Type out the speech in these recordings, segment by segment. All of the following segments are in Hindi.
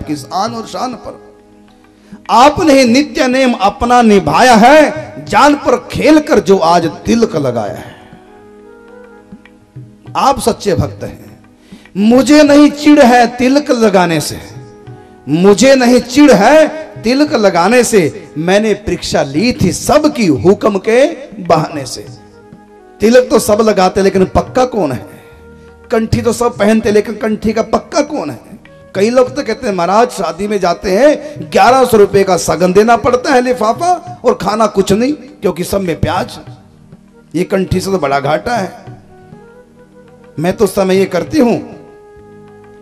आपकी आन और शान पर। आपने ही नित्य नेम अपना निभाया है, जान पर खेल कर जो आज तिलक लगाया है। आप सच्चे भक्त हैं। मुझे नहीं चिढ़ है तिलक लगाने से, मुझे नहीं चिढ़ है तिलक लगाने से। मैंने परीक्षा ली थी सबकी हुक्म के बहाने से। तिलक तो सब लगाते लेकिन पक्का कौन है? कंठी तो सब पहनते लेकिन कंठी का पक्का कौन है? कई लोग तो कहते हैं महाराज शादी में जाते हैं 1100 रुपए का सगन देना पड़ता है लिफाफा, और खाना कुछ नहीं क्योंकि सब में प्याज। ये कंठी से तो बड़ा घाटा है। मैं तो उस समय ये करती हूं,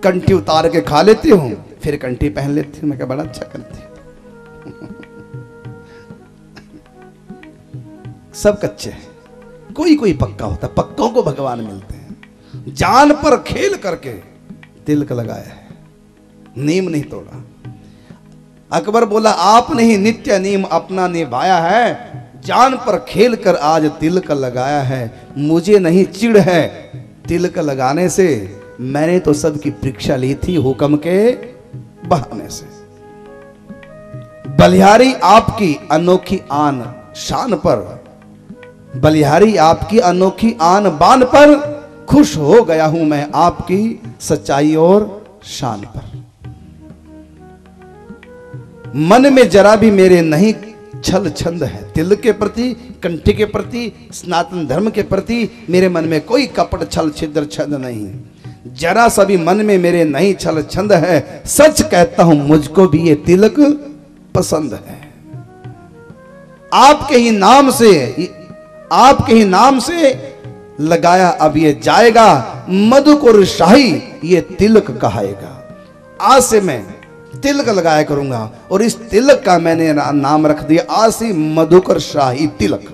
कंठी उतार के खा लेती हूं, फिर कंठी पहन लेती हूं। मैं क्या बड़ा अच्छा करती हूं। सब कच्चे हैं, कोई कोई पक्का होता है। पक्कों को भगवान मिलते हैं। जान पर खेल करके तिलक लगाया है, नीम नहीं तोड़ा। अकबर बोला आपने ही नित्य नीम अपना निभाया है, जान पर खेल कर आज तिलक लगाया है। मुझे नहीं चिढ़ है तिलक लगाने से, मैंने तो सबकी परीक्षा ली थी हुक्म के बहाने से। बलिहारी आपकी अनोखी आन शान पर, बलिहारी आपकी अनोखी आन बान पर, खुश हो गया हूं मैं आपकी सच्चाई और शान पर। मन में जरा भी मेरे नहीं छल छंद है, तिलक के प्रति, कंठी के प्रति, सनातन धर्म के प्रति मेरे मन में कोई कपट छल छिद्र छंद नहीं। जरा सा भी मन में मेरे नहीं छल छंद है। सच कहता हूं मुझको भी ये तिलक पसंद है। आपके ही नाम से, आपके ही नाम से लगाया अब ये जाएगा, मधुकर शाही ये तिलक कहाएगा। आज से मैं तिलक लगाया करूंगा और इस तिलक का मैंने नाम रख दिया आज से मधुकर शाही तिलक।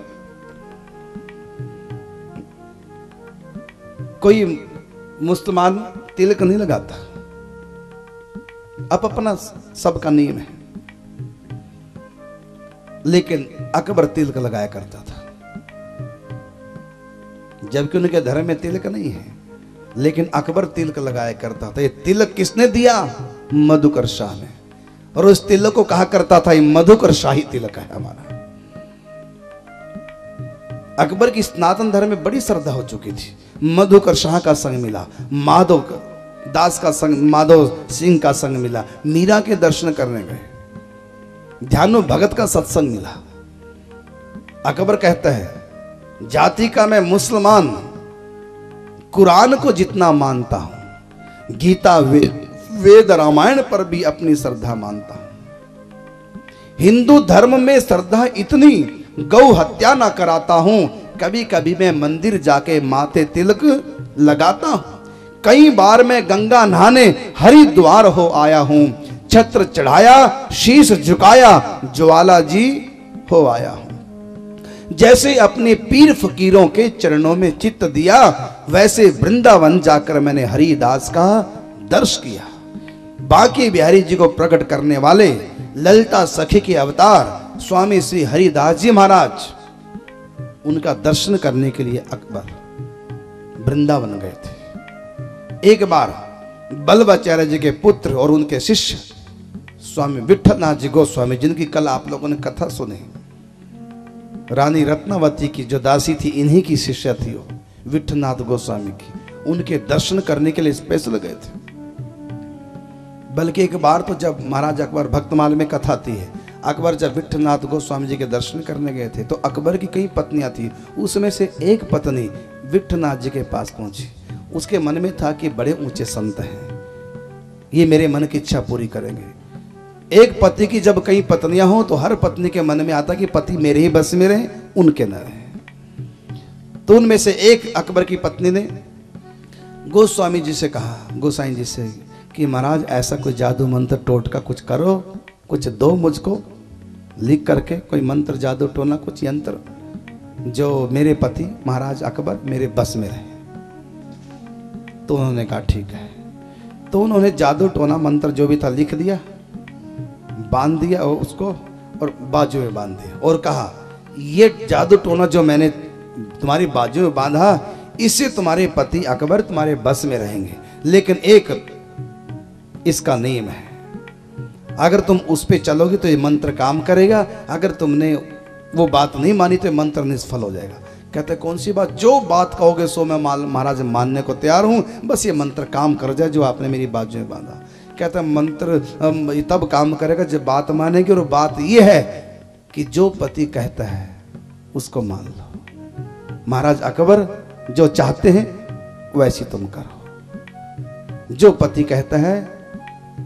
कोई मुसलमान तिलक नहीं लगाता, अब अपना सबका नियम है, लेकिन अकबर तिलक लगाया करता था। जबकि उनके धर्म में तिलक नहीं है, लेकिन अकबर तिलक लगाया करता था। ये तिलक किसने दिया? मधुकर शाह ने। और उस तिलक को कहा करता था ये मधुकर शाही तिलक है हमारा। अकबर की सनातन धर्म में बड़ी श्रद्धा हो चुकी थी। मधुकर शाह का संग मिला, माधव दास का संग, माधव सिंह का संग मिला, मीरा के दर्शन करने गए, ध्यानु भगत का सत्संग मिला। अकबर कहता है जाति का मैं मुसलमान, कुरान को जितना मानता हूं, गीता वेद रामायण पर भी अपनी श्रद्धा मानता हूं। हिंदू धर्म में श्रद्धा इतनी, गौ हत्या ना कराता हूं, कभी कभी मैं मंदिर जाके माथे तिलक लगाता हूं। कई बार मैं गंगा नहाने हरिद्वार हो आया हूं, छत्र चढ़ाया शीश झुकाया ज्वाला जी हो आया हूं। जैसे अपने पीर फकीरों के चरणों में चित्त दिया, वैसे वृंदावन जाकर मैंने हरिदास का दर्श किया। बांके बिहारी जी को प्रकट करने वाले ललिता सखी के अवतार स्वामी श्री हरिदास जी महाराज, उनका दर्शन करने के लिए अकबर वृंदावन गए थे। एक बार बल्लभाचार्य जी के पुत्र और उनके शिष्य स्वामी विठलनाथ जी गोस्वामी, जिनकी कल आप लोगों ने कथा सुनी, रानी रत्नावती की जो दासी थी, इन्हीं की शिष्या थी वो विठलनाथ गोस्वामी की, उनके दर्शन करने के लिए स्पेशल गए थे। बल्कि एक बार तो जब महाराज अकबर भक्तमाल में कथा आती है, अकबर जब विठलनाथ गोस्वामी जी के दर्शन करने गए थे तो अकबर की कई पत्नियां थी, उसमें से एक पत्नी विठलनाथ जी के पास पहुंची। उसके मन में था कि बड़े ऊंचे संत हैं, ये मेरे मन की इच्छा पूरी करेंगे। एक पति की जब कई पत्नियां हो तो हर पत्नी के मन में आता कि पति मेरे ही बस में रहे, उनके न रहे। तो उनमें से एक अकबर की पत्नी ने गोस्वामी जी से कहा, गोसाई जी से, कि महाराज ऐसा कोई जादू मंत्र टोटका कुछ करो, कुछ दो मुझको लिख करके, कोई मंत्र जादू टोना कुछ यंत्र जो मेरे पति महाराज अकबर मेरे बस में रहे। तो उन्होंने कहा ठीक है। तो उन्होंने जादू टोना मंत्र जो भी था लिख दिया, बांध दिया उसको और बाजू में बांध दिया और कहा ये जादू टोना जो मैंने तुम्हारी बाजू में बांधा, इससे तुम्हारे पति अकबर तुम्हारे बस में रहेंगे, लेकिन एक इसका नियम है, अगर तुम उस पे चलोगे तो ये मंत्र काम करेगा, अगर तुमने वो बात नहीं मानी तो ये मंत्र निष्फल हो जाएगा। कहते कौन सी बात? जो बात कहोगे सो मैं महाराज मानने को तैयार हूँ, बस ये मंत्र काम कर जाए जो आपने मेरी बाजू में बांधा। कहता मंत्र तब काम करेगा जब बात मानेगी, और बात ये है कि जो पति कहता है उसको मान लो। महाराज अकबर जो चाहते हैं वैसी तुम करो, जो पति कहता है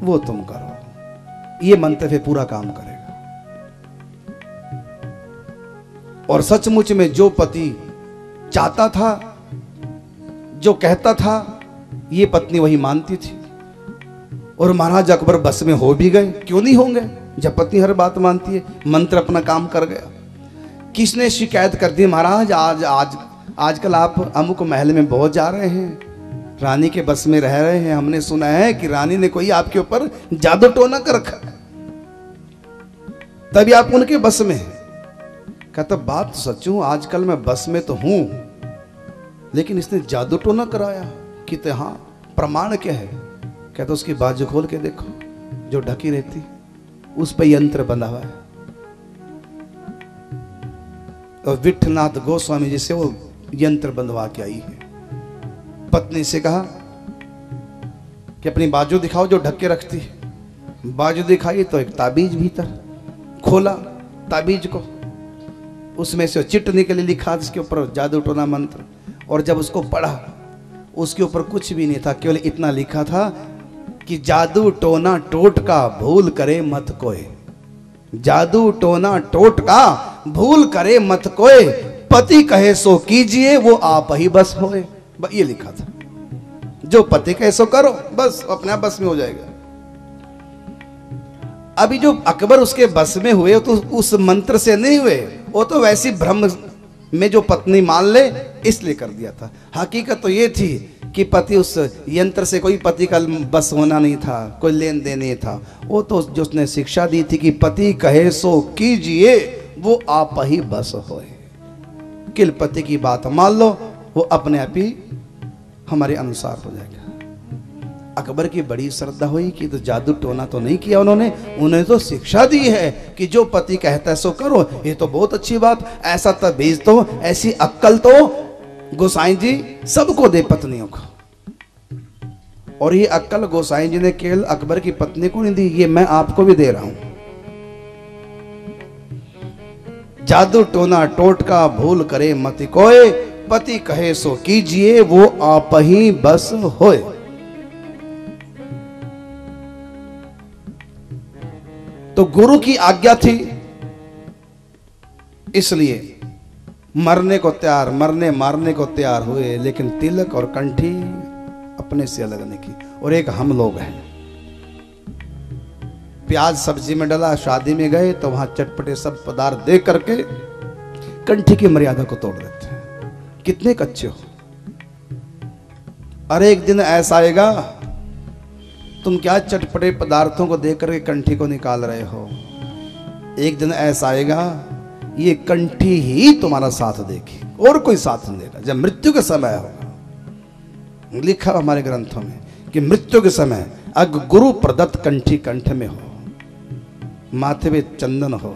वो तुम करो, ये मंत्र फिर पूरा काम करेगा। और सचमुच में जो पति चाहता था, जो कहता था, ये पत्नी वही मानती थी। और महाराज अकबर बस में हो भी गए, क्यों नहीं होंगे जब पत्नी हर बात मानती है। मंत्र अपना काम कर गया। किसने शिकायत कर दी, महाराज आजकल आप अमुक महल में बहुत जा रहे हैं, रानी के बस में रह रहे हैं, हमने सुना है कि रानी ने कोई आपके ऊपर जादू टोना कर रखा, तभी आप उनके बस में हैं। कहता बात तो सच हूं, आजकल मैं बस में तो हूं, लेकिन इसने जादू टोना कराया। कहते हाँ, प्रमाण क्या है? कहता उसकी बाजू खोल के देखो, जो ढकी रहती उस पर यंत्र बंधा हुआ है। और विठलनाथ गोस्वामी जी से वो यंत्र बंधवा के आई है। पत्नी से कहा कि अपनी बाजू दिखाओ जो ढक के रखती है। बाजू दिखाई तो एक ताबीज भीतर, खोला ताबीज को, उसमें से चिट निकली, लिखा जिसके ऊपर जादू टोना मंत्र। और जब उसको पढ़ा उसके ऊपर कुछ भी नहीं था, केवल इतना लिखा था कि जादू टोना टोटका भूल करे मत कोय, जादू टोना टोटका भूल करे मत कोय, पति कहे सो कीजिए वो आप ही बस होए। ये लिखा था, जो पति कहे सो करो, बस अपने आप बस में हो जाएगा। अभी जो अकबर उसके बस में हुए तो उस मंत्र से नहीं हुए, वो तो वैसी भ्रम में जो पत्नी मान ले इसलिए कर दिया था। हकीकत तो ये थी कि पति उस यंत्र से कोई पति का बस होना नहीं था, कोई लेन देन नहीं था। वो तो जो उसने शिक्षा दी थी कि पति कहे सो कीजिए वो आप ही बस होए, किल पति की बात मान लो, वो अपने आप ही हमारे अनुसार हो जाएगा। अकबर की बड़ी श्रद्धा हुई कि तो जादू टोना तो नहीं किया उन्होंने तो शिक्षा दी है कि जो पति कहता है सो करो। ये तो बहुत अच्छी बात, ऐसा तबीज तो, ऐसी अक्ल तो गोसाई जी सबको दे पत्नियों को। और ये अक्ल गोसाई जी ने केवल अकबर की पत्नी को नहीं दी, ये मैं आपको भी दे रहा हूं। जादू टोना टोटका भूल करे मत कोय, पति कहे सो कीजिए वो आप ही बस होए। तो गुरु की आज्ञा थी, इसलिए मरने को तैयार, मरने मारने को तैयार हुए, लेकिन तिलक और कंठी अपने से अलग नहीं की। और एक हम लोग हैं, प्याज सब्जी में डाला, शादी में गए तो वहां चटपटे सब पदार्थ दे करके कंठी की मर्यादा को तोड़ देते हैं। कितने कच्चे हो। अरे एक दिन ऐसा आएगा तुम क्या चटपटे पदार्थों को देख करके कंठी को निकाल रहे हो, एक दिन ऐसा आएगा ये कंठी ही तुम्हारा साथ देगी और कोई साथ नहीं देगा। जब मृत्यु के समय होगा, लिखा हमारे ग्रंथों में कि मृत्यु के समय अग गुरु प्रदत्त कंठी कंठ में हो, माथे पे चंदन हो,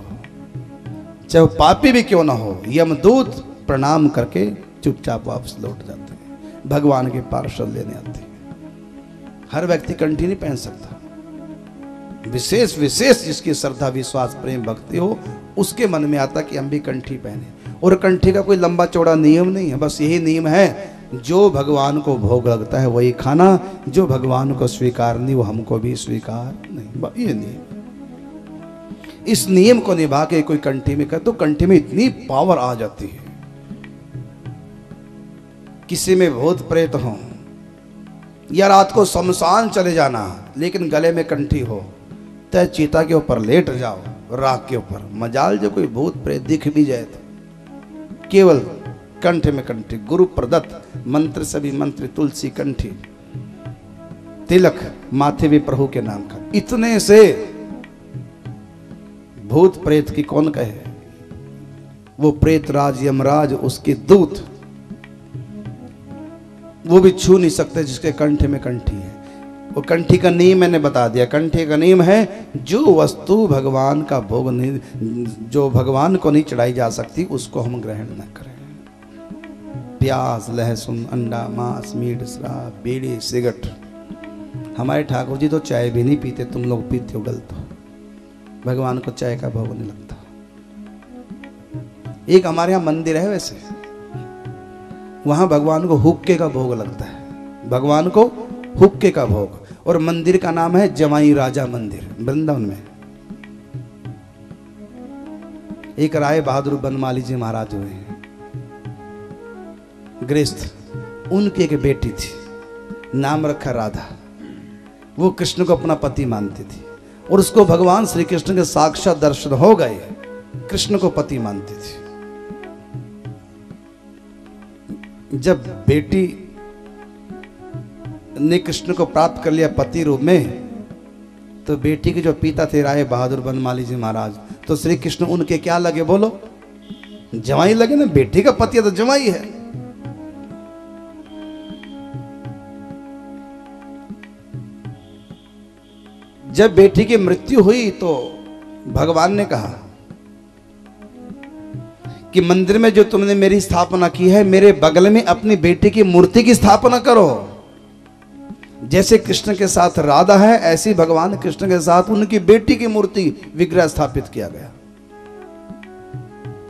चाहे वो पापी भी क्यों ना हो, यमदूत प्रणाम करके चुपचाप वापस लौट जाते हैं, भगवान के पार्षद लेने आते हैं। हर व्यक्ति कंठी नहीं पहन सकता, विशेष विशेष जिसकी श्रद्धा विश्वास प्रेम भक्ति हो उसके मन में आता कि हम भी कंठी पहने। और कंठी का कोई लंबा चौड़ा नियम नहीं है, बस यही नियम है जो भगवान को भोग लगता है वही खाना, जो भगवान को स्वीकार नहीं वो हमको भी स्वीकार नहीं, ये नियम। इस नियम को निभा के कोई कंठी में कर तो कंठी में इतनी पावर आ जाती है। किसी में भूत प्रेत हो या रात को शमशान चले जाना लेकिन गले में कंठी हो, तय चीता के ऊपर लेट जाओ, राख के ऊपर, मजाल जो कोई भूत प्रेत दिख भी जाए तो केवल कंठ में कंठी, गुरु प्रदत्त मंत्र सभी मंत्र, तुलसी कंठी, तिलक माथे भी प्रभु के नाम का। इतने से भूत प्रेत की कौन कहे, वो प्रेत राज यमराज उसके दूत वो भी छू नहीं सकते जिसके कंठ में कंठी है। वो कंठी का नियम मैंने बता दिया। कंठी का नियम है जो वस्तु भगवान का भोग नहीं, जो भगवान को नहीं चढ़ाई जा सकती उसको हम ग्रहण न करें। प्याज, लहसुन, अंडा, मांस, मीट, शराब, बीड़ी, सिगरेट। हमारे ठाकुर जी तो चाय भी नहीं पीते, तुम लोग पीते हो, गलत हो। भगवान को चाय का भोग नहीं लगता। एक हमारे यहाँ मंदिर है, वैसे वहां भगवान को हुक्के का भोग लगता है, भगवान को हुक्के का भोग। और मंदिर का नाम है जमाई राजा मंदिर, वृंदावन में। एक राय बहादुर बनमाली जी महाराज हुए हैं, गृहस्थ, उनकी एक बेटी थी, नाम रखा राधा। वो कृष्ण को अपना पति मानती थी और उसको भगवान श्री कृष्ण के साक्षात दर्शन हो गए, कृष्ण को पति मानती थी। जब बेटी ने कृष्ण को प्राप्त कर लिया पति रूप में, तो बेटी के जो पिता थे राय बहादुर बनमाली जी महाराज, तो श्री कृष्ण उनके क्या लगे, बोलो? जवाई लगे ना। बेटी का पति है तो जवाई है। जब बेटी की मृत्यु हुई तो भगवान ने कहा कि मंदिर में जो तुमने मेरी स्थापना की है, मेरे बगल में अपनी बेटी की मूर्ति की स्थापना करो। जैसे कृष्ण के साथ राधा है, ऐसी भगवान कृष्ण के साथ उनकी बेटी की मूर्ति, विग्रह स्थापित किया गया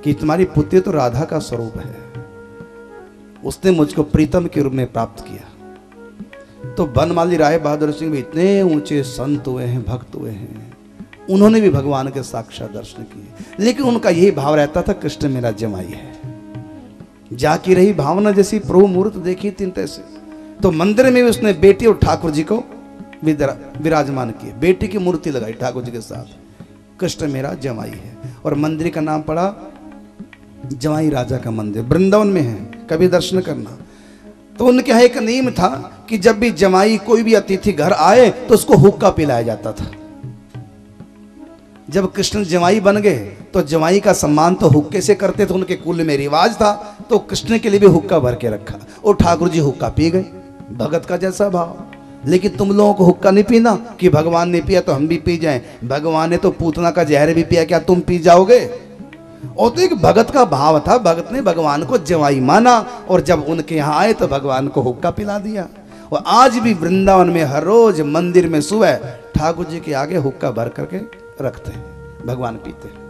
कि तुम्हारी पुत्री तो राधा का स्वरूप है, उसने मुझको प्रीतम के रूप में प्राप्त किया। तो बनमाली राय बहादुर सिंह भी इतने ऊंचे संत हुए हैं, भक्त हुए हैं, उन्होंने भी भगवान के साक्षात दर्शन किए। लेकिन उनका यही भाव रहता था, कृष्ण मेरा जमाई है। जाकी रही भावना जैसी प्रभु मूर्त देखी तीन तैसे। तो मंदिर में भी उसने बेटी और ठाकुर जी को विराजमान किए, बेटी की मूर्ति लगाई ठाकुर जी के साथ, कृष्ण मेरा जमाई है। और मंदिर का नाम पड़ा जमाई राजा का मंदिर, वृंदावन में है, कभी दर्शन करना। तो उनके यहाँ एक नियम था कि जब भी जमाई, कोई भी अतिथि घर आए तो उसको हुक्का पिलाया जाता था। जब कृष्ण जमाई बन गए तो जमाई का सम्मान तो हुक्के से करते थे, उनके कुल में रिवाज था। तो कृष्ण के लिए भी हुक्का भर के रखा और ठाकुर जी हुक्का पी गए, भगत का जैसा भाव। लेकिन तुम लोगों को हुक्का नहीं पीना कि भगवान ने पिया तो हम भी पी जाएं। भगवान ने तो पूतना का जहर भी पिया, क्या तुम पी जाओगे? और तो एक भगत का भाव था, भगत ने भगवान को जवाई माना और जब उनके यहाँ आए तो भगवान को हुक्का पिला दिया। और आज भी वृंदावन में हर रोज मंदिर में सुबह ठाकुर जी के आगे हुक्का भर करके रखते हैं, भगवान पीते हैं।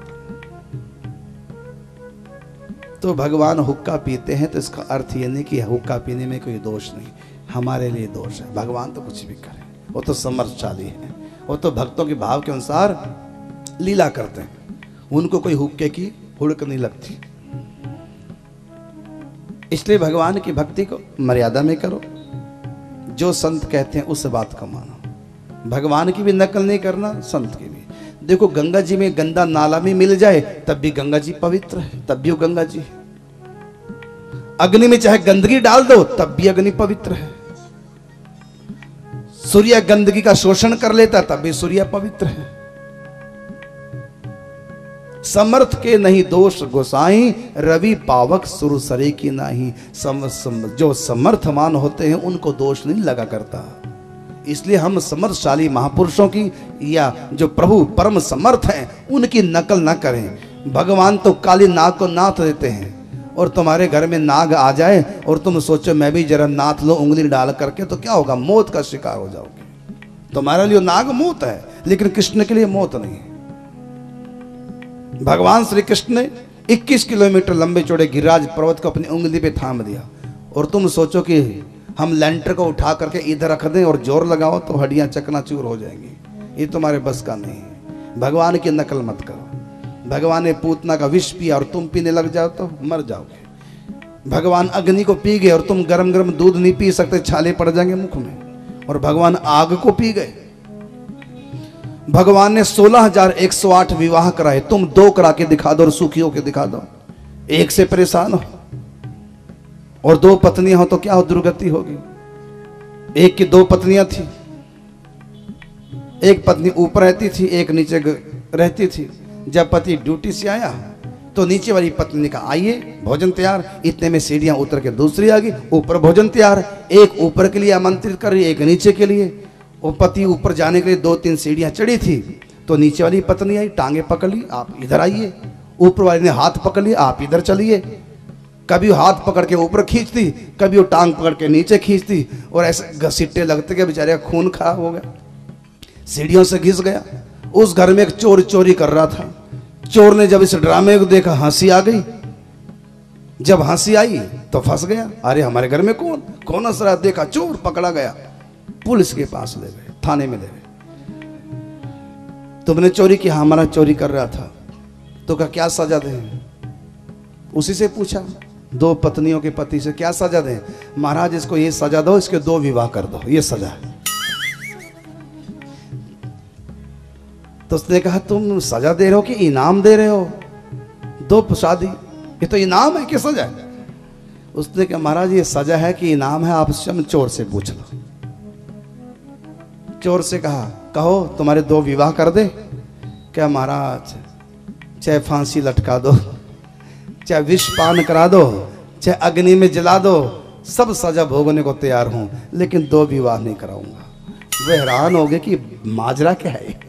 तो भगवान हुक्का पीते हैं तो इसका अर्थ ये नहीं कि हुक्का पीने में कोई दोष नहीं, हमारे लिए दोष है। भगवान तो कुछ भी करे, वो तो समर्थशाली है, वो तो भक्तों के भाव के अनुसार लीला करते हैं, उनको कोई हुक्के की हुड़क नहीं लगती। इसलिए भगवान की भक्ति को मर्यादा में करो, जो संत कहते हैं उस बात को मानो। भगवान की भी नकल नहीं करना, संत की भी। देखो गंगा जी में गंदा नाला में मिल जाए तब भी गंगा जी पवित्र है, तब भी वो गंगा जी। अग्नि में चाहे गंदगी डाल दो तब भी अग्नि पवित्र है। सूर्य गंदगी का शोषण कर लेता तब भी सूर्य पवित्र है। समर्थ के नहीं दोष गोसाई, रवि पावक सुरसरे की नाही। जो समर्थमान होते हैं उनको दोष नहीं लगा करता। इसलिए हम समर्थशाली महापुरुषों की या जो प्रभु परम समर्थ हैं उनकी नकल ना करें। भगवान तो काली नाग को नाथ देते हैं और तुम्हारे घर में नाग आ जाए और तुम सोचो मैं भी जरा नाथ लो उंगली डाल करके, तो क्या होगा? मौत का शिकार हो जाओगे। तुम्हारे लिए नाग मौत है, लेकिन कृष्ण के लिए मौत नहीं है। भगवान श्री कृष्ण ने 21 किलोमीटर लंबे चौड़े गिरिराज पर्वत को अपनी उंगली पे थाम दिया और तुम सोचो कि हम लेंटर को उठा करके इधर रख दें और जोर लगाओ तो हड्डियां चकनाचूर हो जाएंगी। ये तुम्हारे बस का नहीं है। भगवान की नकल मत करो। भगवान ने पूतना का विष पिया और तुम पीने लग जाओ तो मर जाओगे। भगवान अग्नि को पी गए और तुम गरम गरम दूध नहीं पी सकते, छाले पड़ जाएंगे मुख में। और भगवान आग को पी गए। भगवान ने 16,108 विवाह कराए, तुम 2 करा के दिखा दो और सुखी होके दिखा दो। एक से परेशान हो और 2 पत्नियां हो तो क्या हो, दुर्गति होगी। एक की 2 पत्नियां थी, एक पत्नी ऊपर रहती थी, एक नीचे रहती थी। जब पति ड्यूटी से आया तो नीचे वाली पत्नी ने कहा आइए भोजन तैयार। इतने में सीढ़ियां उतर के दूसरी आ गई, ऊपर भोजन तैयार। एक ऊपर के लिए आमंत्रित कर रही, एक नीचे के लिए। वो पति ऊपर जाने के लिए 2-3 सीढ़ियां चढ़ी थी, तो नीचे वाली पत्नी आई, टांगे पकड़ ली, आप इधर आइए। ऊपर वाली ने हाथ पकड़ लिया, आप इधर चलिए। कभी वो हाथ पकड़ के ऊपर खींचती, कभी वो टांग पकड़ के नीचे खींचती, और ऐसे घसीटे लगते कि बेचारे का खून खराब हो गया, सीढ़ियों से घिस गया। उस घर में एक चोर चोरी कर रहा था। चोर ने जब इस ड्रामे को देखा, हंसी आ गई। जब हंसी आई तो फंस गया। अरे हमारे घर में कौन हंस रहा, देखा चोर, पकड़ा गया, पुलिस के पास ले गए, थाने में ले गए। तुमने चोरी किया? हमारा चोरी कर रहा था। तो क्या सजा दें? उसी से पूछा, 2 पत्नियों के पति से, क्या सजा दें? महाराज इसको ये सजा दो, इसके 2 विवाह कर दो, ये सजा है। तो उसने कहा तुम सजा दे रहे हो कि इनाम दे रहे हो? 2 शादी, ये तो इनाम है कि सजा है? उसने कहा महाराज ये सजा है कि इनाम है, आप चोर से पूछ लो। चोर से कहा, कहो तुम्हारे 2 विवाह कर दे? क्या महाराज, चाहे फांसी लटका दो, चाहे विष पान करा दो, चाहे अग्नि में जला दो, सब सजा भोगने को तैयार हूं, लेकिन 2 विवाह नहीं कराऊंगा। वे हैरान हो गए कि माजरा क्या है।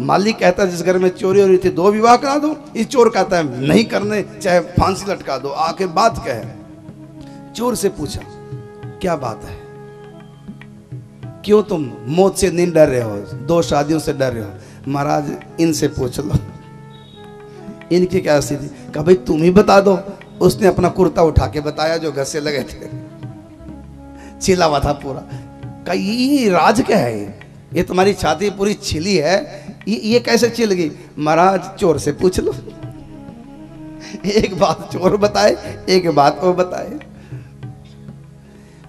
मालिक कहता है जिस घर में चोरी हो रही थी 2 विवाह करा दो, इस चोर कहता है नहीं करने, चाहे फांसी लटका दो। आखिर बात क्या है? चोर से पूछा, क्या बात है, क्यों तुम मौत से नहीं डर रहे हो, 2 शादियों से डर रहे हो? महाराज इनसे पूछ लो, इनकी क्या स्थिति। कहा भाई तुम ही बता दो। उसने अपना कुर्ता उठा के बताया जो घर से लगे थे, छिला हुआ था पूरा। कहा ये राज क्या है, ये तुम्हारी छाती पूरी छिली है, ये कैसे छिल गई? महाराज चोर से पूछ लो। एक बात चोर बताए, एक बात वो बताए।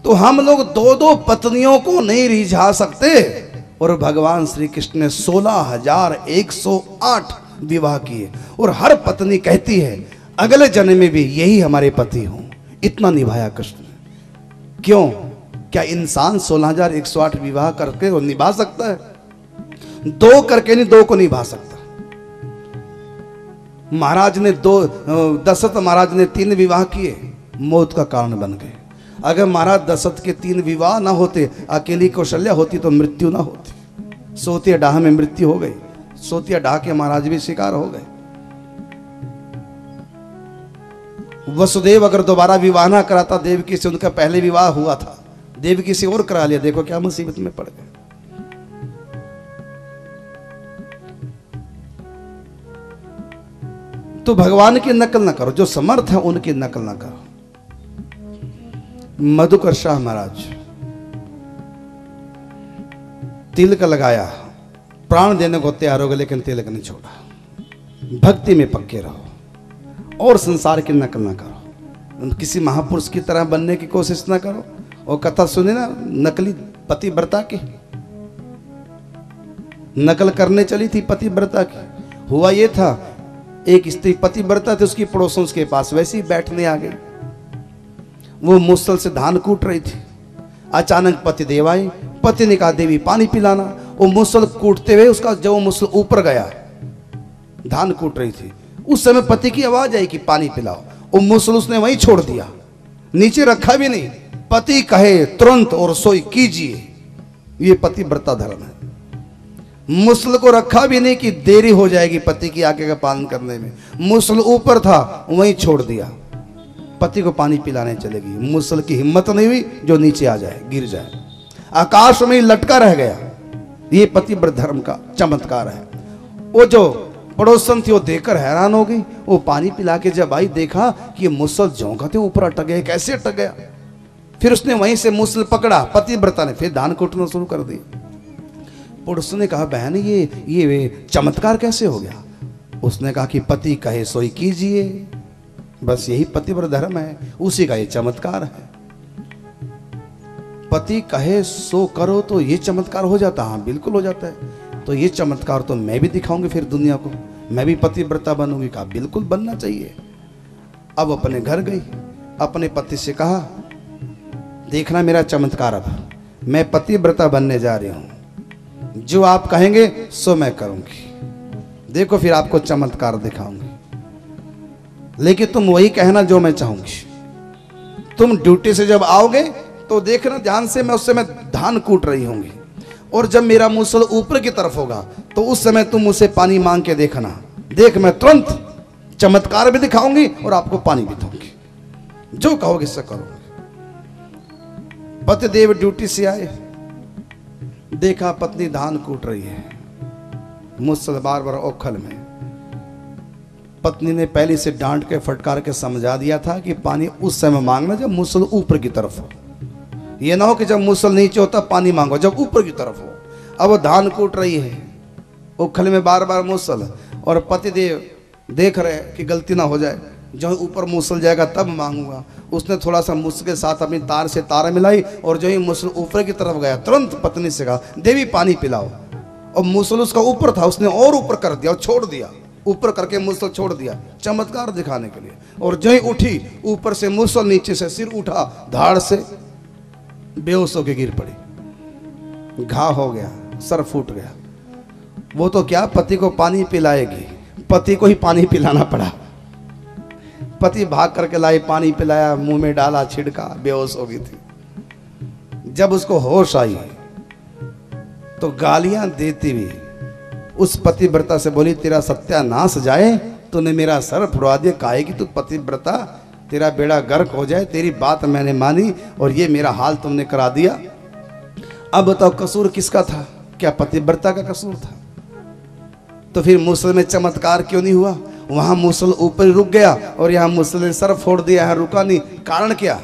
तो हम लोग 2-2 पत्नियों को नहीं रिझा सकते, और भगवान श्री कृष्ण ने 16,108 विवाह किए, और हर पत्नी कहती है अगले जन्म में भी यही हमारे पति हों। इतना निभाया कृष्ण ने। क्यों? क्या इंसान 16,108 विवाह करके वो निभा सकता है? 2 करके नहीं, 2 को निभा सकता। महाराज ने दशरथ महाराज ने 3 विवाह किए, मौत का कारण बन गए। अगर महाराज दशरथ के 3 विवाह ना होते, अकेली कौशल्या होती तो मृत्यु ना होती। सोतिया डाह में मृत्यु हो गई, सोतिया डाह के महाराज भी शिकार हो गए। वसुदेव अगर दोबारा विवाह ना कराता देवकी से, उनका पहले विवाह हुआ था, देवकी से और करा लिया, देखो क्या मुसीबत में पड़ गए। तो भगवान की नकल ना करो, जो समर्थ है उनकी नकल ना करो। मधुकर शाह महाराज तिलक लगाया, प्राण देने को तैयार हो गए, लेकिन तिलक नहीं छोड़ा। भक्ति में पक्के रहो और संसार की नकल ना करो। किसी महापुरुष की तरह बनने की कोशिश ना करो। और कथा सुनी ना नकली पतिव्रता की, नकल करने चली थी पतिव्रता की। हुआ ये था, एक स्त्री पतिव्रता थी, उसकी पड़ोसन उसके पास वैसे ही बैठने आ गई। वो मुसल से धान कूट रही थी। अचानक पति देव आए। पति ने कहा देवी पानी पिलाना। वो मुसल कूटते हुए उसका जब वो मुसल ऊपर गया, धान कूट रही थी, उस समय पति की आवाज आई कि पानी पिलाओ। वो मुसल उसने वहीं छोड़ दिया, नीचे रखा भी नहीं। पति कहे तुरंत और सोई कीजिए, ये पतिव्रता धर्म है। मुसल को रखा भी नहीं कि देरी हो जाएगी पति की आज्ञा का पालन करने में। मुसल ऊपर था, वहीं छोड़ दिया। पति को पानी पिलाने चलेगी, मुसल की हिम्मत नहीं हुई जो नीचे आ जाए, गिर जाए, आकाश में लटका रह गया। ये पतिव्रत धर्म का चमत्कार है। वो जो पड़ोसन थी वो देखकर हैरान हो गई। वो पानी पिला के जब आई, देखा कि ये मुसल झोंका थे ऊपर अटक गया, कैसे अटक गया। फिर उसने वहीं से मुसल पकड़ा, पतिव्रता ने फिर धान कूटना शुरू कर दिया। पड़ोसन ने कहा बहन ये चमत्कार कैसे हो गया? उसने कहा कि पति कहे सोई कीजिए, बस यही पतिव्रत धर्म है, उसी का ये चमत्कार है। पति कहे सो करो तो ये चमत्कार हो जाता। हाँ बिल्कुल हो जाता है। तो ये चमत्कार तो मैं भी दिखाऊंगी फिर दुनिया को, मैं भी पतिव्रता बनूंगी। कहा बिल्कुल बनना चाहिए। अब अपने घर गई, अपने पति से कहा देखना मेरा चमत्कार, अब मैं पतिव्रता बनने जा रही हूं, जो आप कहेंगे सो मैं करूंगी। देखो फिर आपको चमत्कार दिखाऊंगी, लेकिन तुम वही कहना जो मैं चाहूंगी। तुम ड्यूटी से जब आओगे तो देखना ध्यान से, मैं उस समय धान कूट रही होंगी, और जब मेरा मूसल ऊपर की तरफ होगा तो उस समय तुम मुझसे पानी मांग के देखना, देख मैं तुरंत चमत्कार भी दिखाऊंगी और आपको पानी भी दूंगी, जो कहोगे इससे करोगे। पतिदेव ड्यूटी से आए, देखा पत्नी धान कूट रही है, मूसल बार बार ओखल में। पत्नी ने पहले से डांट के फटकार के समझा दिया था कि पानी उस समय मांगना जब मूसल ऊपर की तरफ हो, ये ना हो कि जब मूसल नीचे होता पानी मांगो, जब ऊपर की तरफ हो। अब वो धान कूट रही है, ओखल में बार बार मूसल, और पतिदेव देख रहे कि गलती ना हो जाए, जो ऊपर मूसल जाएगा तब मांगूंगा। उसने थोड़ा सा मूसल के साथ अपनी तार से तार मिलाई, और जो ही मूसल ऊपर की तरफ गया तुरंत पत्नी से कहा, देवी पानी पिलाओ। और मूसल उसका ऊपर था, उसने और ऊपर कर दिया और छोड़ दिया, ऊपर करके मूसल छोड़ दिया चमत्कार दिखाने के लिए। और जो ही उठी, ऊपर से मूसल, नीचे से सिर उठा, धाड़ से बेहोश होकर गिर पड़ी, घाव हो गया, सर फूट गया। वो तो क्या, पति को पानी पिलाएगी, पति को ही पानी पिलाना पड़ा। पति भाग करके लाई, पानी पिलाया, मुंह में डाला, छिड़का, बेहोश हो गई थी। जब उसको होश आई तो गालियां देती हुई उस पतिव्रता से बोली, तेरा सत्यानाश जाए, तूने मेरा सर फुड़वा दिया, काहे कि तू पतिव्रता, तेरा बेड़ा गर्क हो जाए, तेरी बात मैंने मानी और ये मेरा हाल तुमने करा दिया। अब बताओ कसूर किसका था? क्या पतिव्रता का कसूर था? तो फिर मूसल में चमत्कार क्यों नहीं हुआ? वहां मूसल ऊपर रुक गया और यहां मूसल ने सर फोड़ दिया, यहां रुका नहीं। कारण क्या?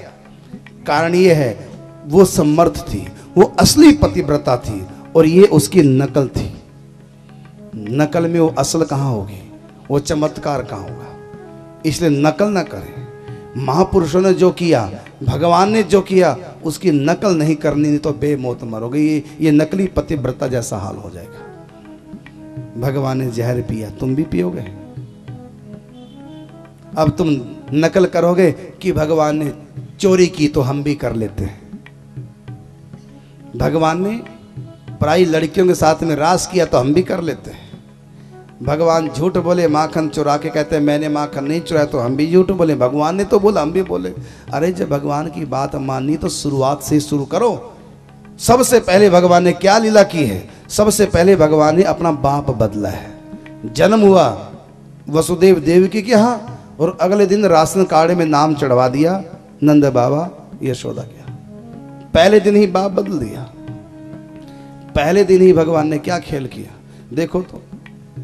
कारण ये है, वो समर्थ थी, वो असली पतिव्रता थी और ये उसकी नकल थी। नकल में वो असल कहाँ होगी, वो चमत्कार कहाँ होगा? इसलिए नकल ना करें। महापुरुषों ने जो किया, भगवान ने जो किया, उसकी नकल नहीं करनी, नहीं तो बेमौत मरोगे। ये नकली पतिव्रता जैसा हाल हो जाएगा। भगवान ने जहर पिया, तुम भी पियोगे। अब तुम नकल करोगे कि भगवान ने चोरी की तो हम भी कर लेते हैं। भगवान ने पराई लड़कियों के साथ में रास किया तो हम भी कर लेते हैं। भगवान झूठ बोले, माखन चुरा के कहते हैं मैंने माखन नहीं चुराया, तो हम भी झूठ बोले। भगवान ने तो बोला, हम भी बोले। अरे जब भगवान की बात माननी तो शुरुआत से शुरू करो। सबसे पहले भगवान ने क्या लीला की है? सबसे पहले भगवान ने अपना बाप बदला है। जन्म हुआ वसुदेव देवकी के यहाँ और अगले दिन राशन कार्ड में नाम चढ़वा दिया नंद बाबा यशोदा के यहाँ। पहले दिन ही बाप बदल दिया। पहले दिन ही भगवान ने क्या खेल किया? देखो तो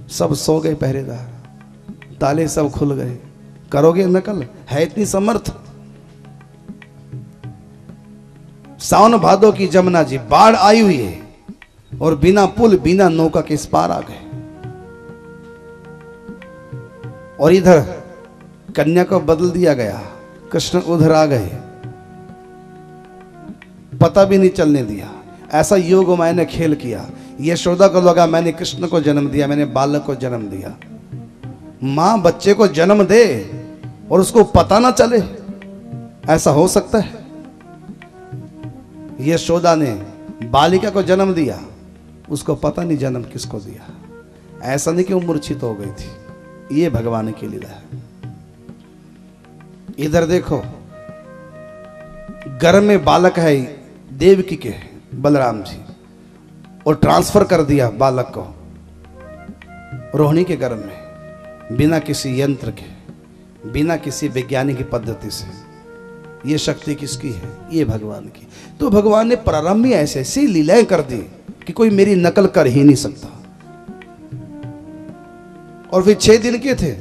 सब सो गए, पहरेदार, ताले सब खुल गए। करोगे नकल? है इतनी समर्थ? सावन भादो की जमुना जी, बाढ़ आई हुई है और बिना पुल बिना नौका के इस पार आ गए। और इधर कन्या को बदल दिया गया, कृष्ण उधर आ गए, पता भी नहीं चलने दिया। ऐसा योग माया ने खेल किया। यशोदा को लगा मैंने कृष्ण को जन्म दिया, मैंने बालक को जन्म दिया। मां बच्चे को जन्म दे और उसको पता ना चले, ऐसा हो सकता है? यशोदा ने बालिका को जन्म दिया, उसको पता नहीं जन्म किसको दिया। ऐसा नहीं कि वो मूर्छित हो गई थी। ये भगवान की लीला है। इधर देखो, गर्भ में बालक है देवकी के, बलराम जी, और ट्रांसफर कर दिया बालक को रोहिणी के गर्भ में, बिना किसी यंत्र के, बिना किसी वैज्ञानिक पद्धति से। ये शक्ति किसकी है? ये भगवान की। तो भगवान ने प्रारंभ में ऐसे ऐसी लीलाएं कर दी कि कोई मेरी नकल कर ही नहीं सकता। और फिर 6 दिन के थे,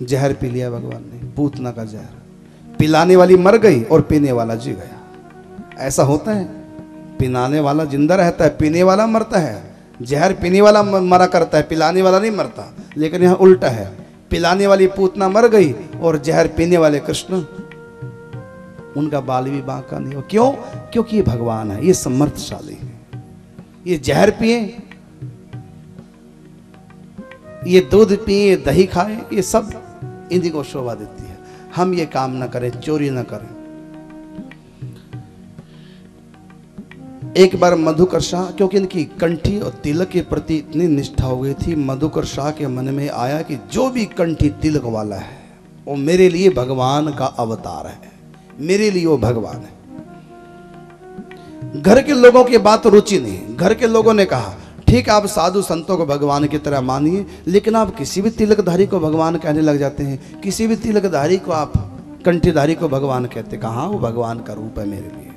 जहर पी लिया भगवान ने, पूतना का जहर। पिलाने वाली मर गई और पीने वाला जी गया। ऐसा होता है? पिलाने वाला जिंदा रहता है, पीने वाला मरता है। जहर पीने वाला मरा करता है, पिलाने वाला नहीं मरता। लेकिन यहाँ उल्टा है, पिलाने वाली पूतना मर गई और जहर पीने वाले कृष्ण, उनका बाल भी बांका नहीं हो। क्यों? क्योंकि ये भगवान है, ये समर्थशाली है। ये जहर पिए, ये दूध पिए, दही खाए, ये सब इन्हीं को शोभा देती है। हम ये काम ना करें, चोरी ना करें। एक बार मधुकर शाह, क्योंकि इनकी कंठी और तिलक के प्रति इतनी निष्ठा हो गई थी, मधुकर शाह के मन में आया कि जो भी कंठी तिलक वाला है वो मेरे लिए भगवान का अवतार है, मेरे लिए वो भगवान है। घर के लोगों की बात रुचि नहीं। घर के लोगों ने कहा ठीक है आप साधु संतों को भगवान की तरह मानिए, लेकिन आप किसी भी तिलकधारी को भगवान कहने लग जाते हैं, किसी भी तिलकधारी को आप कंठीधारी को भगवान कहते। कहाँ वो भगवान का रूप है मेरे लिए।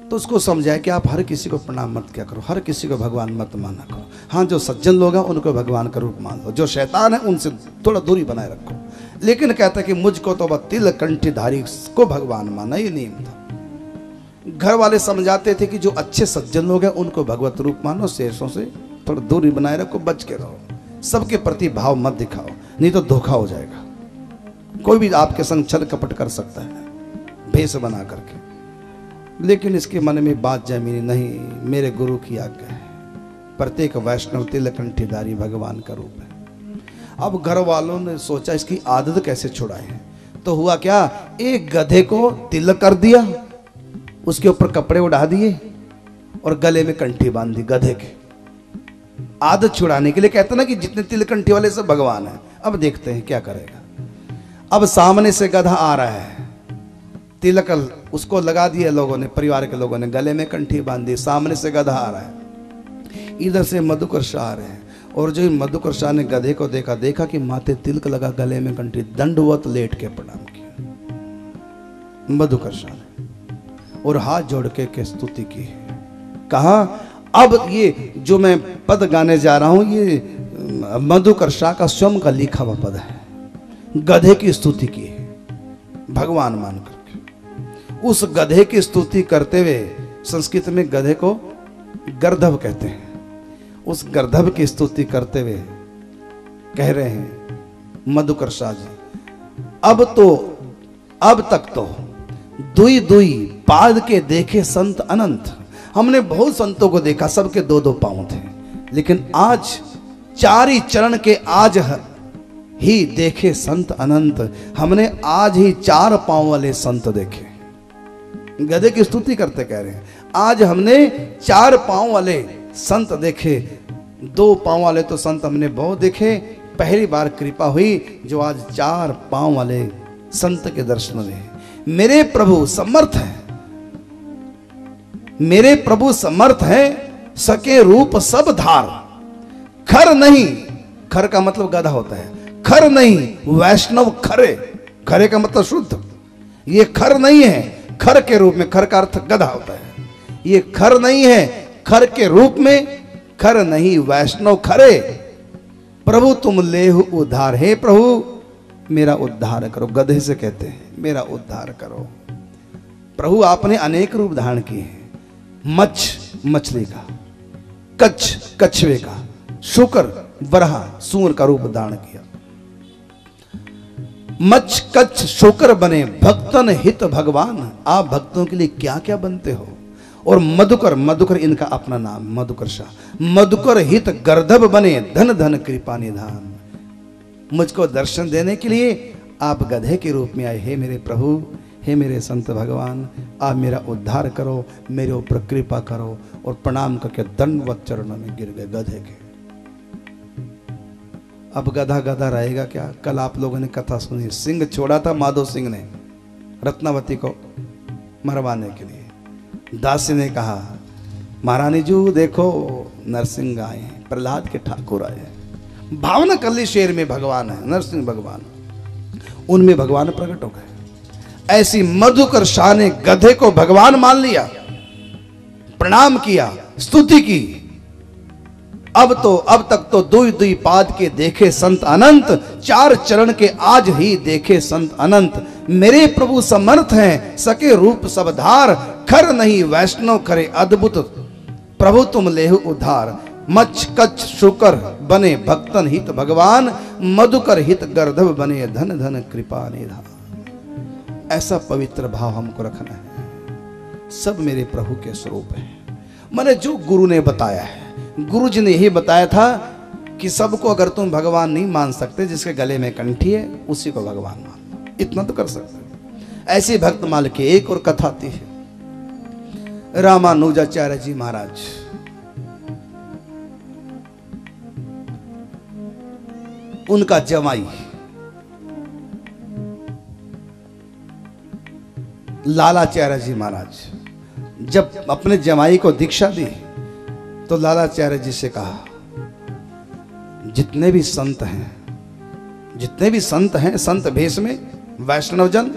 तो उसको समझाया कि आप हर किसी को प्रणाम मत क्या करो, हर किसी को भगवान मत माना करो। हाँ जो सज्जन लोग हैं उनको भगवान का रूप मान लो, जो शैतान है उनसे थोड़ा दूरी बनाए रखो। लेकिन कहता है कि मुझको तो वह तिल कंठीधारी को भगवान माना, ये नियम था। घर वाले समझाते थे कि जो अच्छे सज्जन लोग हैं उनको भगवत रूप मानो, शेषों से थोड़ा दूरी बनाए रखो, बच के रहो, सबके प्रति भाव मत दिखाओ, नहीं तो धोखा हो जाएगा। कोई भी आपके संग छल कपट कर सकता है भेष बना करके। लेकिन इसके मन में बात जमीनी नहीं, मेरे गुरु की आज्ञा है, प्रत्येक वैष्णव तिल कंठीधारी भगवान का रूप है। अब घर वालों ने सोचा इसकी आदत कैसे छुड़ाए, तो हुआ क्या, एक गधे को तिलक कर दिया, उसके ऊपर कपड़े उड़ा दिए और गले में कंठी बांध दी गधे के, आदत छुड़ाने के लिए। कहते ना कि जितने तिल कंठी वाले सब भगवान है। अब देखते हैं क्या करेगा। अब सामने से गधा आ रहा है, तिलक उसको लगा दिया लोगों ने, परिवार के लोगों ने, गले में कंठी बांध दी। सामने से गधा आ रहा है, इधर से मधुकर शाह आ रहे हैं, और जो मधुकर शाह ने गधे को देखा कि माथे तिलक लगा, गले में कंठी, दंडवत लेट के प्रणाम किया मधुकर शाह ने और हाथ जोड़ के स्तुति की। कहा अब ये जो मैं पद गाने जा रहा हूं ये मधुकर शाह का स्वयं का लिखा हुआ पद है। गधे की स्तुति की भगवान मान करके। उस गधे की स्तुति करते हुए, संस्कृत में गधे को गर्दभ कहते हैं, उस गर्दभ की स्तुति करते हुए कह रहे हैं मधुकर शाह जी, अब तक तो दुई दुई पाद के देखे संत अनंत। हमने बहुत संतों को देखा, सबके दो दो पांव थे, लेकिन आज चारी चरण के आज ही देखे संत अनंत। हमने आज ही चार पांव वाले संत देखे। गधे की स्तुति करते कह रहे हैं, आज हमने चार पांव वाले संत देखे, दो पांव वाले तो संत हमने बहुत देखे, पहली बार कृपा हुई जो आज चार पांव वाले संत के दर्शन हुए। मेरे प्रभु समर्थ हैं, मेरे प्रभु समर्थ हैं, सके रूप सब धार। खर नहीं, खर का मतलब गधा होता है, खर नहीं वैष्णव खरे, खरे का मतलब शुद्ध। ये खर नहीं है, खर के रूप में, खर का अर्थ गधा होता है, ये खर नहीं है, खर के रूप में, खर नहीं वैष्णव खरे। प्रभु तुम लेहु उद्धार, हे प्रभु मेरा उद्धार करो। गधे से कहते हैं मेरा उद्धार करो। प्रभु आपने अनेक रूप धारण किए हैं, मछली का, कछुए का, शुकर वराह सूर का रूप धारण किया। कच्छ शुकर बने भक्तन हित भगवान। आप भक्तों के लिए क्या क्या बनते हो। और मधुकर इनका अपना नाम मधुकर शाह, मधुकर हित गर्दभ बने धन धन कृपा निधान। मुझको दर्शन देने के लिए आप गधे के रूप में आए। हे मेरे प्रभु, हे मेरे संत भगवान, आप मेरा उद्धार करो, मेरे ऊपर कृपा करो। और प्रणाम करके दंडवत चरणों में गिर गए गधे के। अब गधा गधा रहेगा क्या। कल आप लोगों ने कथा सुनी, सिंह छोड़ा था माधो सिंह ने रत्नावती को मरवाने के लिए। दासी ने कहा महारानी जी देखो नरसिंह आए हैं, प्रहलाद के ठाकुर आए हैं। भावना कर ली शेर में भगवान है, नरसिंह भगवान, उनमें भगवान प्रकट हो गए। ऐसी मधुकर शाह ने गधे को भगवान मान लिया, प्रणाम किया, स्तुति की। अब तक तो दुई दुई पाद के देखे संत अनंत, चार चरण के आज ही देखे संत अनंत। मेरे प्रभु समर्थ हैं, सके रूप सब धार। खर नहीं वैष्णव करे अद्भुत, प्रभु तुम लेहु उद्धार। कच्छ शुकर बने भक्तन हित भगवान, मधुकर हित गर्दभ बने धन धन कृपा निधान। ऐसा पवित्र भाव हमको रखना है। सब मेरे प्रभु के स्वरूप है। मैंने जो गुरु ने बताया है, गुरु जी ने यही बताया था कि सबको अगर तुम भगवान नहीं मान सकते, जिसके गले में कंठी है उसी को भगवान मान लो, इतना तो कर सकते। ऐसी भक्तमाल की एक और कथा आती है। रामानुजाचार्य जी महाराज उनका जमाई लालाचार्य जी महाराज जब अपने जमाई को दीक्षा दी तो लालाचार्य जी से कहा, जितने भी संत हैं संत भेष में वैष्णव जन,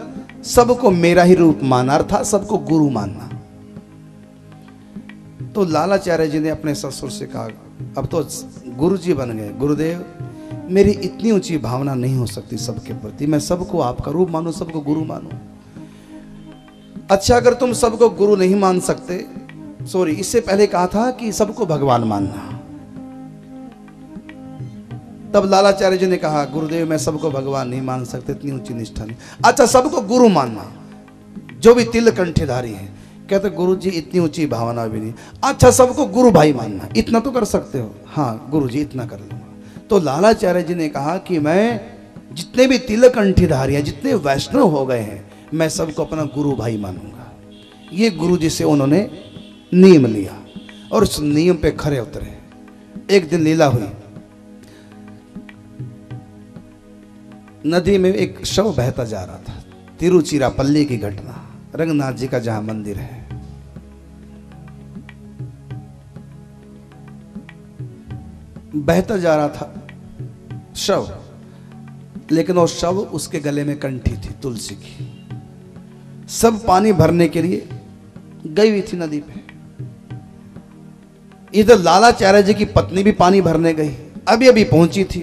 सबको मेरा ही रूप माना, अर्थात सबको गुरु मानना। तो लालाचार्य जी ने अपने ससुर से कहा, अब तो गुरु जी बन गए, गुरुदेव मेरी इतनी ऊंची भावना नहीं हो सकती सबके प्रति, मैं सबको आपका रूप मानूं, सबको गुरु मानूं। अच्छा, अगर तुम सबको गुरु नहीं मान सकते, सॉरी, इससे पहले कहा था कि सबको भगवान मानना। तब लालाचार्य जी ने कहा, गुरुदेव मैं सबको भगवान नहीं मान सकते, इतनी ऊंची निष्ठा नहीं। अच्छा, सबको गुरु मानना, जो भी तिल कंठीधारी है। कहते गुरु जी इतनी ऊंची भावना भी नहीं। अच्छा, सबको गुरु भाई मानना, इतना तो कर सकते हो? हाँ गुरु जी इतना कर लूंगा। तो लालाचार्य जी ने कहा कि मैं जितने भी तिल कंठीधारी हैं, जितने वैष्णव हो गए हैं, मैं सबको अपना गुरु भाई मानूंगा। ये गुरु जी से उन्होंने नियम लिया और उस नियम पे खरे उतरे। एक दिन लीला हुई, नदी में एक शव बहता जा रहा था। तिरुचिरापल्ली की घटना, रंगनाथ जी का जहां मंदिर है। बहता जा रहा था शव, लेकिन वो शव उसके गले में कंठी थी तुलसी की। सब पानी भरने के लिए गई हुई थी नदी पे। इधर लालाचार्य जी की पत्नी भी पानी भरने गई, अभी अभी पहुंची थी।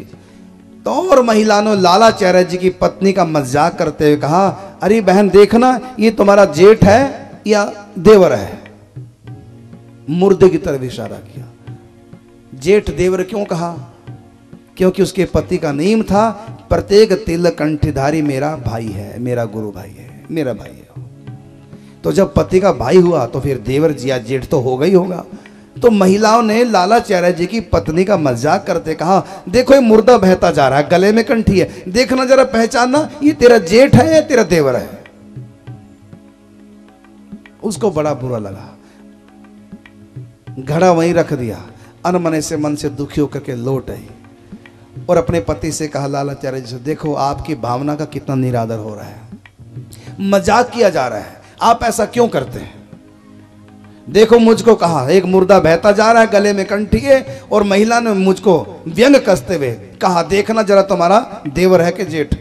तो और महिला ने लालाचार्य जी की पत्नी का मजाक करते हुए कहा, अरे बहन देखना, ये तुम्हारा जेठ है या देवर है। मुर्दे की तरफ इशारा किया। जेठ देवर क्यों कहा? क्योंकि उसके पति का नियम था, प्रत्येक तिल कंठीधारी मेरा भाई है, मेरा गुरु भाई है, मेरा भाई है। तो जब पति का भाई हुआ तो फिर देवर जी या जेठ तो होगा ही होगा। तो महिलाओं ने लालाचार्य जी की पत्नी का मजाक करते कहा, देखो ये मुर्दा बहता जा रहा है, गले में कंठी है, देखना जरा पहचानना, ये तेरा जेठ है या तेरा देवर है। उसको बड़ा बुरा लगा, घड़ा वहीं रख दिया, अनमने से मन से दुखी होकर के लौट आई और अपने पति से कहा, लालाचार्य जी से, देखो आपकी भावना का कितना निरादर हो रहा है, मजाक किया जा रहा है, आप ऐसा क्यों करते हैं। देखो मुझको कहा, एक मुर्दा बहता जा रहा है, गले में कंठी है, और महिला ने मुझको व्यंग कसते हुए कहा, देखना जरा तुम्हारा देवर है कि जेठ।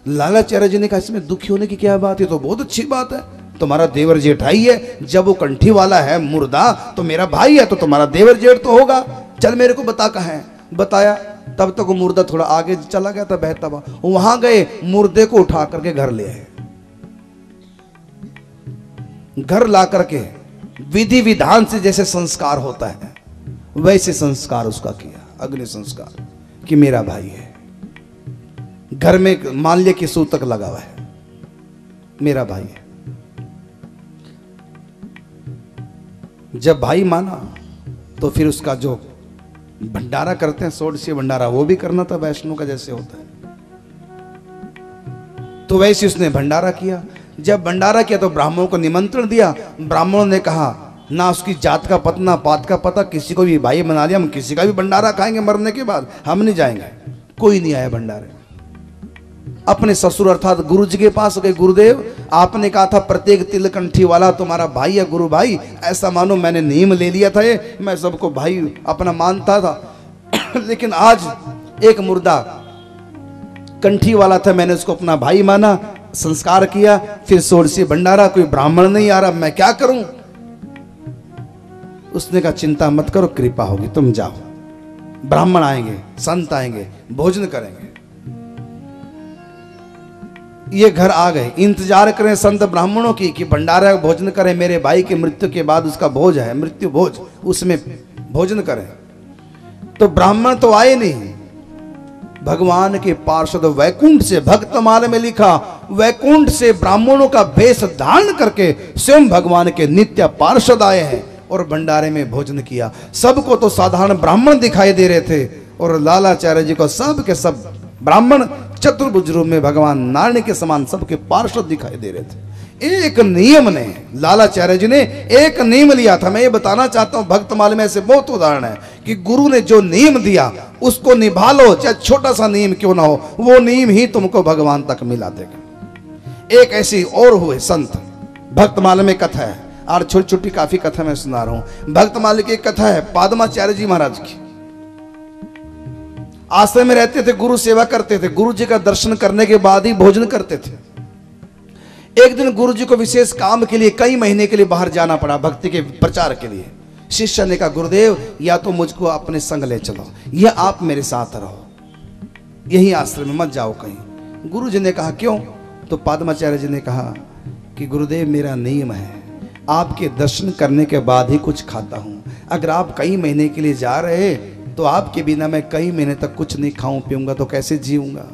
लालाचार्य जी ने कहा, इसमें दुखी होने की क्या बात है, तो बहुत अच्छी बात है, तुम्हारा देवर जेठाई है, जब वो कंठी वाला है मुर्दा तो मेरा भाई है, तो तुम्हारा देवर जेठ तो होगा, चल मेरे को बता कहाँ है। बताया, तब तक वो मुर्दा थोड़ा आगे चला गया था बहता हुआ। वहां गए, मुर्दे को उठा करके घर ले आए। घर ला करके विधि विधान से जैसे संस्कार होता है वैसे संस्कार उसका किया, अग्नि संस्कार, कि मेरा भाई है। घर में माल्य की सूतक लगा हुआ है, मेरा भाई है। जब भाई माना तो फिर उसका जो भंडारा करते हैं, षोडशीय भंडारा, वो भी करना था वैष्णव का जैसे होता है। तो वैसे उसने भंडारा किया। जब भंडारा किया तो ब्राह्मणों को निमंत्रण दिया। ब्राह्मणों ने कहा, ना उसकी जात का पता ना पात का पता, किसी को भी भाई बना लिया, हम किसी का भी भंडारा खाएंगे मरने के बाद, हम नहीं जाएंगे। कोई नहीं आया भंडारे। अपने ससुर अर्थात गुरु जी के पास गए, गुरुदेव आपने कहा था प्रत्येक तिल कंठी वाला तुम्हारा भाई है, गुरु भाई, ऐसा मानो मैंने नियम ले लिया था, ये मैं सबको भाई अपना मानता था लेकिन आज एक मुर्दा कंठी वाला था, मैंने उसको अपना भाई माना, संस्कार किया, फिर षोडशीय भंडारा, कोई ब्राह्मण नहीं आ रहा, मैं क्या करूं। उसने कहा, चिंता मत करो, कृपा होगी, तुम जाओ, ब्राह्मण आएंगे, संत आएंगे, भोजन करेंगे। ये घर आ गए, इंतजार करें संत ब्राह्मणों की कि भंडारा भोजन करें, मेरे भाई की मृत्यु के बाद उसका भोज है, मृत्यु भोज, उसमें भोजन करें। तो ब्राह्मण तो आए नहीं। भगवान के पार्षद वैकुंठ से, भक्तमाल में लिखा, वैकुंठ से ब्राह्मणों का वेश धारण करके स्वयं भगवान के नित्य पार्षद आए हैं और भंडारे में भोजन किया। सबको तो साधारण ब्राह्मण दिखाई दे रहे थे और लालाचार्य जी को सब के सब ब्राह्मण चतुर्भुज रूप में भगवान नारायण के समान सबके पार्षद दिखाई दे रहे थे। एक नियम ने, लालाचार्य जी ने एक नियम लिया था। मैं ये बताना चाहता हूं, भक्तमाल में ऐसे बहुत उदाहरण है कि गुरु ने जो नियम दिया उसको निभा लो, चाहे छोटा सा नियम क्यों ना हो, वो नियम ही तुमको भगवान तक मिला देगा। एक ऐसी और हुए संत, भक्तमाला में कथा है, और छोटी छोटी काफी कथा मैं सुना रहा हूं। भक्तमाला की एक कथा है पादमाचार्य जी महाराज की। आश्रम में रहते थे, गुरु सेवा करते थे, गुरु जी का दर्शन करने के बाद ही भोजन करते थे। एक दिन गुरु जी को विशेष काम के लिए कई महीने के लिए बाहर जाना पड़ा, भक्ति के प्रचार के लिए। शिष्य ने कहा, गुरुदेव या तो मुझको अपने संग ले चलो या आप मेरे साथ रहो, यही आश्रम में मत जाओ कहीं। गुरु जी ने कहा, क्यों? तो पादमाचार्य जी ने कहा कि गुरुदेव मेरा नियम है, आपके दर्शन करने के बाद ही कुछ खाता हूं। अगर आप कई महीने के लिए जा रहे तो आपके बिना मैं कई महीने तक कुछ नहीं खाऊं पीऊंगा तो कैसे जीऊंगा।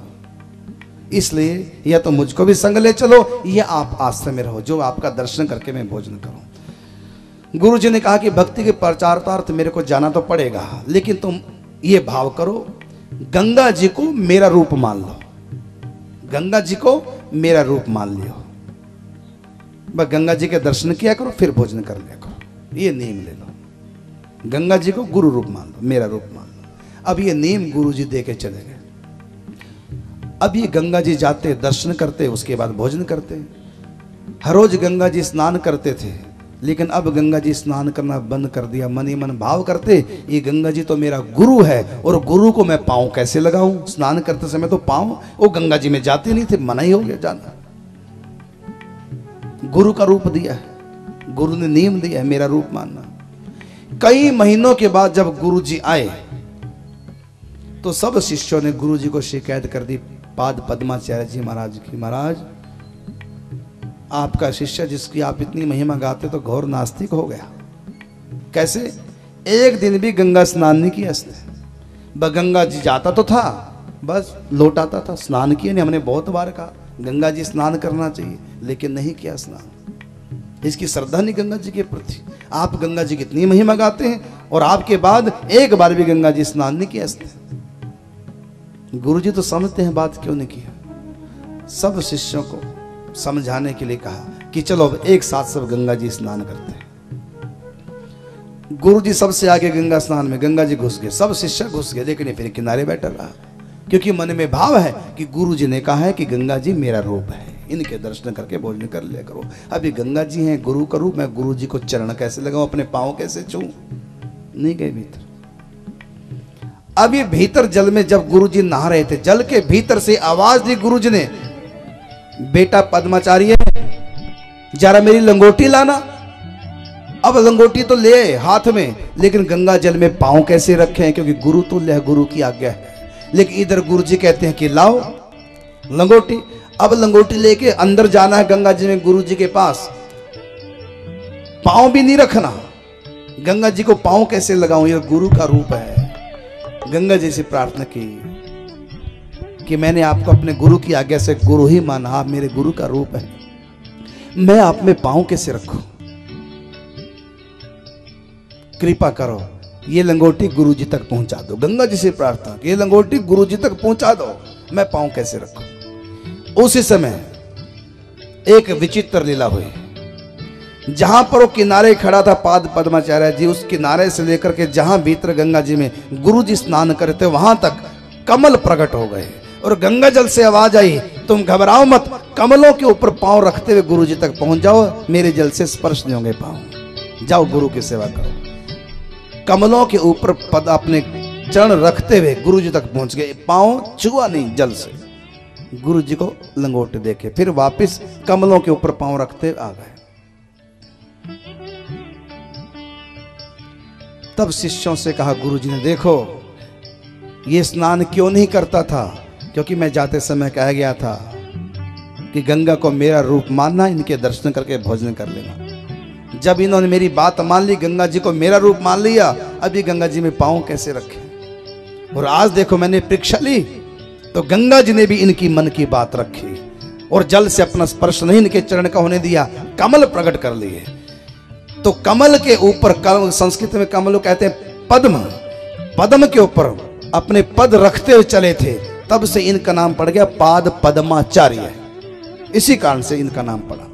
इसलिए या तो मुझको भी संग ले चलो या आप आश्रम में रहो, जो आपका दर्शन करके मैं भोजन करूं। गुरु जी ने कहा कि भक्ति के प्रचारार्थ मेरे को जाना तो पड़ेगा, लेकिन तुम ये भाव करो, गंगा जी को मेरा रूप मान लो, गंगा जी को मेरा रूप मान लियो, बस गंगा जी के दर्शन किया करो फिर भोजन कर लिया करो, ये नियम ले लो। गंगा जी को गुरु रूप मान लो, मेरा रूप मान लो। अब ये नियम गुरु जी दे के चले गए। अब ये गंगा जी जाते, दर्शन करते, उसके बाद भोजन करते। हर रोज गंगा जी स्नान करते थे, लेकिन अब गंगा जी स्नान करना बंद कर दिया। मन ही मन भाव करते, ये गंगा जी तो मेरा गुरु है और गुरु को मैं पाँव कैसे लगाऊं। स्नान करते समय तो पाँव वो गंगा जी में जाते नहीं थे, मना ही हो गया जाना। गुरु का रूप दिया है, गुरु ने नियम दिया है मेरा रूप मानना। कई महीनों के बाद जब गुरु जी आए तो सब शिष्यों ने गुरु जी को शिकायत कर दी पद्माचार्य जी महाराज की, महाराज आपका शिष्य जिसकी आप इतनी महिमा गाते तो घोर नास्तिक हो गया। कैसे? एक दिन भी गंगा स्नान नहीं किया इसने। गंगा जी जाता तो था, बस लौट आता था, स्नान किया नहीं। हमने बहुत बार कहा गंगा जी स्नान करना चाहिए, लेकिन नहीं किया स्नान। इसकी श्रद्धा नहीं गंगा जी के प्रति। आप गंगा जी की इतनी महिमा गाते हैं और आपके बाद एक बार भी गंगा जी स्नान नहीं किया इसने। गुरु जी तो समझते हैं बात, क्यों नहीं किया। सब शिष्यों को समझाने के लिए कहा कि चलो अब एक साथ सब गंगा जी स्नान करते हैं। गुरु जी सबसे आगे गंगा स्नान में, गंगा जी घुस गए, सब शिष्य घुस गए, लेकिन फिर किनारे बैठा रहा, क्योंकि मन में भाव है कि गुरु जी ने कहा है कि गंगा जी मेरा रूप है, इनके दर्शन करके भोजन कर लिया करो। अभी गंगा जी हैं गुरु का रूप, मैं गुरु जी को चरण कैसे लगाऊं, अपने पांव कैसे छूं। नहीं गए भीतर। अभी भीतर जल में जब गुरु जी नहा रहे थे, जल के भीतर से आवाज दी गुरु जी ने, बेटा पद्माचार्य जरा मेरी लंगोटी लाना। अब लंगोटी तो ले आए हाथ में, लेकिन गंगा जल में पांव कैसे रखे, क्योंकि गुरु तुल्य है, गुरु की आज्ञा है। लेकिन इधर गुरु जी कहते हैं कि लाओ लंगोटी। अब लंगोटी लेके अंदर जाना है गंगा जी में, गुरु जी के पास। पांव भी नहीं रखना, गंगा जी को पांव कैसे लगाऊं, ये गुरु का रूप है। गंगा जी से प्रार्थना की कि मैंने आपको अपने गुरु की आज्ञा से गुरु ही माना, आप मेरे गुरु का रूप है, मैं आप में पांव कैसे रखूं, कृपा करो ये लंगोटी गुरु जी तक पहुंचा दो। गंगा जी से प्रार्थना कि ये लंगोटी गुरु जी तक पहुंचा दो, मैं पांव कैसे रखूं। उसी समय एक विचित्र लीला हुई। जहां पर वो किनारे खड़ा था पद्माचार्य जी, उस किनारे से लेकर के जहां भीतर गंगा जी में गुरु जी स्नान करते वहां तक कमल प्रकट हो गए और गंगा जल से आवाज आई, तुम घबराओ मत, कमलों के ऊपर पांव रखते हुए गुरु जी तक पहुंच जाओ, मेरे जल से स्पर्श नहीं होंगे पांव, जाओ गुरु की सेवा करो। कमलों के ऊपर पद अपने चरण रखते हुए गुरु जी तक पहुंच गए, पांव छुआ नहीं जल से। गुरु जी को लंगोट देके फिर वापस कमलों के ऊपर पांव रखते आ गए। तब शिष्यों से कहा गुरु जी ने, देखो ये स्नान क्यों नहीं करता था, क्योंकि मैं जाते समय कह गया था कि गंगा को मेरा रूप मानना, इनके दर्शन करके भोजन कर लेना। जब इन्होंने मेरी बात मान ली, गंगा जी को मेरा रूप मान लिया, अभी गंगा जी में पांव कैसे रखे। और आज देखो मैंने परीक्षा ली तो गंगा जी ने भी इनकी मन की बात रखी और जल से अपना स्पर्श नहीं इनके चरण का होने दिया, कमल प्रकट कर लिए। तो कमल के ऊपर, संस्कृत में कमल कहते हैं पद्म, पद्म के ऊपर अपने पद रखते हुए चले थे, तब से इनका नाम पड़ गया पाद पद्माचार्य। इसी कारण से इनका नाम पड़ा।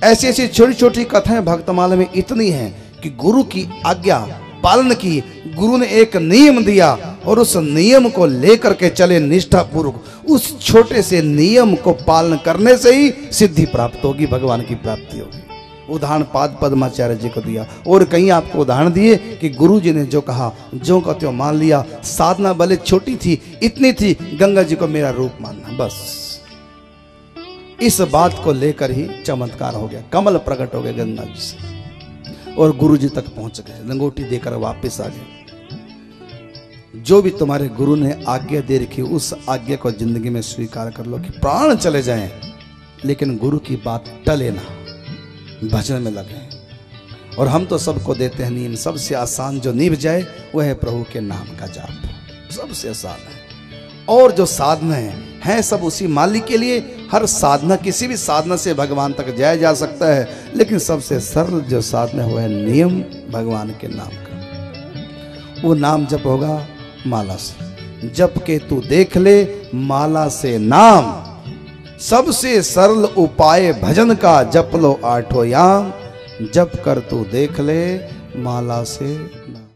ऐसी ऐसी छोटी छोटी कथाएं भक्तमाला में इतनी हैं कि गुरु की आज्ञा पालन की। गुरु ने एक नियम दिया और उस नियम को लेकर के चले निष्ठा पूर्वक। उस छोटे से नियम को पालन करने से ही सिद्धि प्राप्त होगी, भगवान की प्राप्ति होगी। उदाहरण पाद पद्माचार्य जी को दिया और कहीं आपको उदाहरण दिए कि गुरु जी ने जो कहा जो का त्यों मान लिया। साधना भले छोटी थी, इतनी थी, गंगा जी को मेरा रूप मानना, बस इस बात को लेकर ही चमत्कार हो गया। कमल प्रकट हो गए गंगा जी से और गुरु जी तक पहुंच गए, लंगोटी देकर वापस आ गए। जो भी तुम्हारे गुरु ने आज्ञा दे रखी उस आज्ञा को जिंदगी में स्वीकार कर लो कि प्राण चले जाएं लेकिन गुरु की बात टले ना, भजन में लगे। और हम तो सबको देते हैं नियम, सबसे आसान जो निभ जाए वह है प्रभु के नाम का जाप, सबसे आसान है। और जो साधना है सब उसी मालिक के लिए। हर साधना, किसी भी साधना से भगवान तक जाया जा सकता है, लेकिन सबसे सरल जो साधना है वह है नियम भगवान के नाम का। वो नाम जप होगा माला से, जप के तू देख ले माला से नाम, सबसे सरल उपाय भजन का, जप लो आठों याम, जप कर तू देख ले माला से नाम।